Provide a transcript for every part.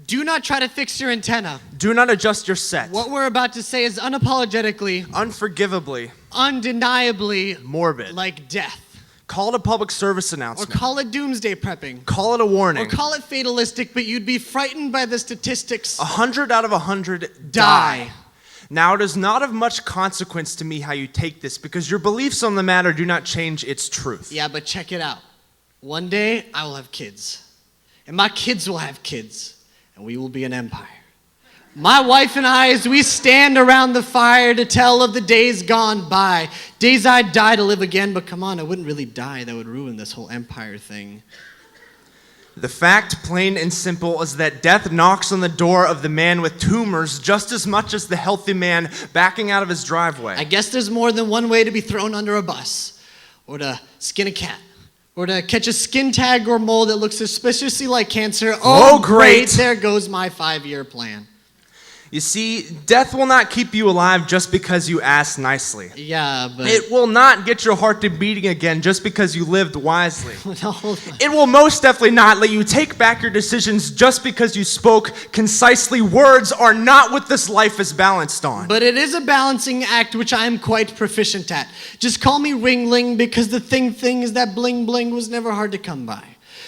Do not try to fix your antenna. Do not adjust your set. What we're about to say is unapologetically, unforgivably, undeniably morbid. like death. Call it a public service Or announcement. call it doomsday prepping. Call it a warning. Or call it fatalistic, but you'd be frightened by the statistics. 100 out of 100 die. Now, it is not of much consequence to me how you take this, because your beliefs on the matter do not change its truth. Yeah, but check it out. One day, I will have kids. And my kids will have kids. And we will be an empire. My wife and I, as we stand around the fire to tell of the days gone by, days I'd die to live again, but come on, I wouldn't really die. That would ruin this whole empire thing. The fact, plain and simple, is that death knocks on the door of the man with tumors just as much as the healthy man backing out of his driveway. I guess there's more than one way to be thrown under a bus, or to skin a cat, or to catch a skin tag or mole that looks suspiciously like cancer. Oh, great. There goes my 5-year plan. You see, death will not keep you alive just because you asked nicely. Yeah, but... It will not get your heart to beating again just because you lived wisely. No, hold on. It will most definitely not let you take back your decisions just because you spoke concisely. Words are not what this life is balanced on. But it is a balancing act which I am quite proficient at. Just call me Ringling, because the thing is that bling bling was never hard to come by.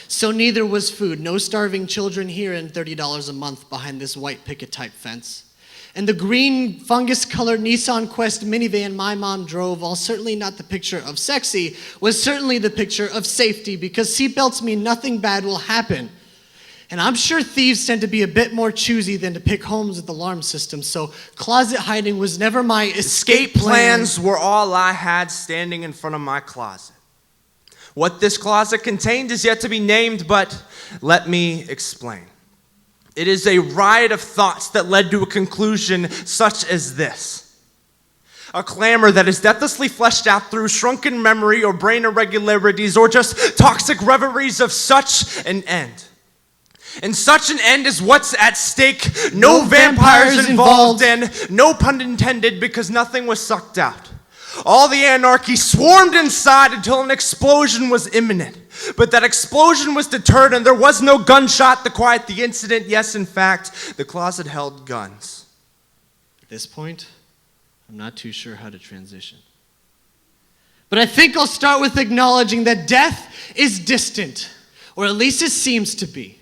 So neither was food. No starving children here, and $30 a month behind this white picket type fence. And the green fungus-colored Nissan Quest minivan my mom drove, while certainly not the picture of sexy, was certainly the picture of safety, because seatbelts mean nothing bad will happen. And I'm sure thieves tend to be a bit more choosy than to pick homes with alarm systems, so closet hiding was never my escape Plans were all I had standing in front of my closet. What this closet contained is yet to be named, but let me explain. It is a riot of thoughts that led to a conclusion such as this. A clamor that is deathlessly fleshed out through shrunken memory or brain irregularities or just toxic reveries of such an end. And such an end is what's at stake. No vampires involved, and no pun intended, because nothing was sucked out. All the anarchy swarmed inside until an explosion was imminent. But that explosion was deterred, and there was no gunshot to quiet the incident. Yes, in fact, the closet held guns. At this point, I'm not too sure how to transition. But I think I'll start with acknowledging that death is distant, or at least it seems to be.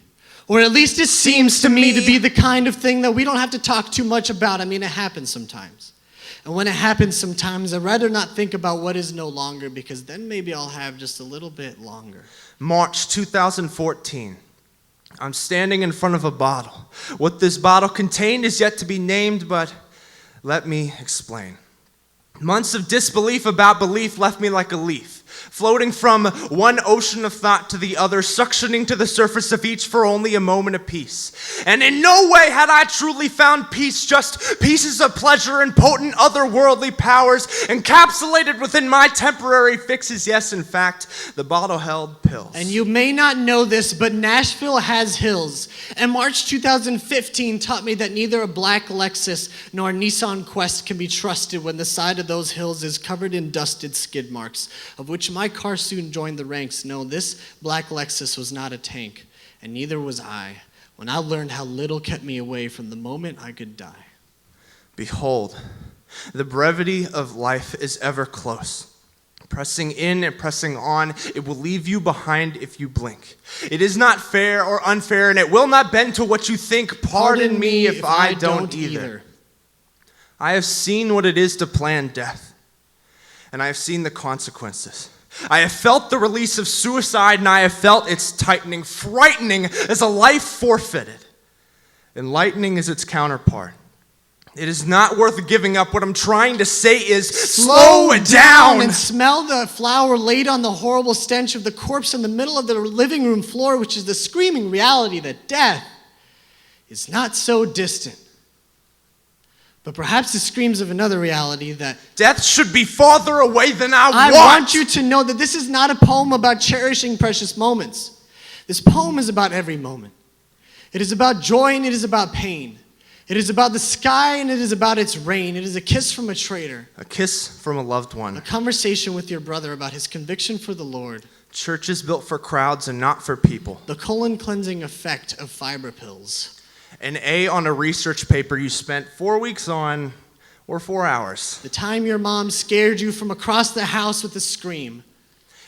Or at least it seems to me to be the kind of thing that we don't have to talk too much about. I mean, it happens sometimes. And when it happens sometimes, I'd rather not think about what is no longer, because then maybe I'll have just a little bit longer. March 2014. I'm standing in front of a bottle. What this bottle contained is yet to be named, but let me explain. Months of disbelief about belief left me like a leaf, floating from one ocean of thought to the other, suctioning to the surface of each for only a moment apiece. And in no way had I truly found peace, just pieces of pleasure and potent otherworldly powers encapsulated within my temporary fixes. Yes, in fact, the bottle held pills. And you may not know this, but Nashville has hills. And March 2015 taught me that neither a black Lexus nor a Nissan Quest can be trusted when the side of those hills is covered in dusted skid marks, of which my car soon joined the ranks. No, this black Lexus was not a tank, and neither was I, when I learned how little kept me away from the moment I could die. Behold, the brevity of life is ever close. Pressing in and pressing on, it will leave you behind if you blink. It is not fair or unfair, and it will not bend to what you think. Pardon me if I don't either. I have seen what it is to plan death, and I have seen the consequences. I have felt the release of suicide, and I have felt its tightening, frightening as a life forfeited. Enlightening is its counterpart. It is not worth giving up. What I'm trying to say is slow down and smell the flour laid on the horrible stench of the corpse in the middle of the living room floor, which is the screaming reality that death is not so distant. But perhaps it screams of another reality that death should be farther away than I want you to know that this is not a poem about cherishing precious moments. This poem is about every moment. It is about joy and it is about pain. It is about the sky and it is about its rain. It is a kiss from a traitor. A kiss from a loved one. A conversation with your brother about his conviction for the Lord. Churches built for crowds and not for people. The colon cleansing effect of fiber pills. An A on a research paper you spent 4 weeks on, or 4 hours. The time your mom scared you from across the house with a scream.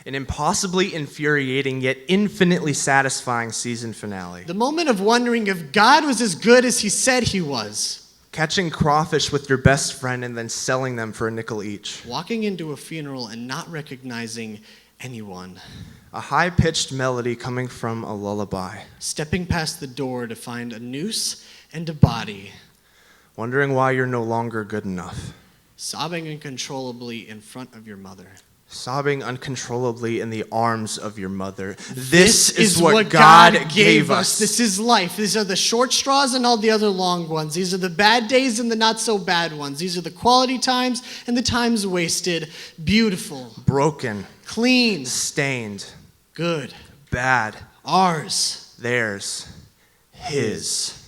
An impossibly infuriating yet infinitely satisfying season finale. The moment of wondering if God was as good as he said he was. Catching crawfish with your best friend and then selling them for a nickel each. Walking into a funeral and not recognizing anyone. A high-pitched melody coming from a lullaby. Stepping past the door to find a noose and a body. Wondering why you're no longer good enough. Sobbing uncontrollably in front of your mother. Sobbing uncontrollably in the arms of your mother. This is what God God gave us. This is life. These are the short straws and all the other long ones. These are the bad days and the not so bad ones. These are the quality times and the times wasted. Beautiful. Broken. Clean. Stained. Good. Bad. Ours. Theirs. His.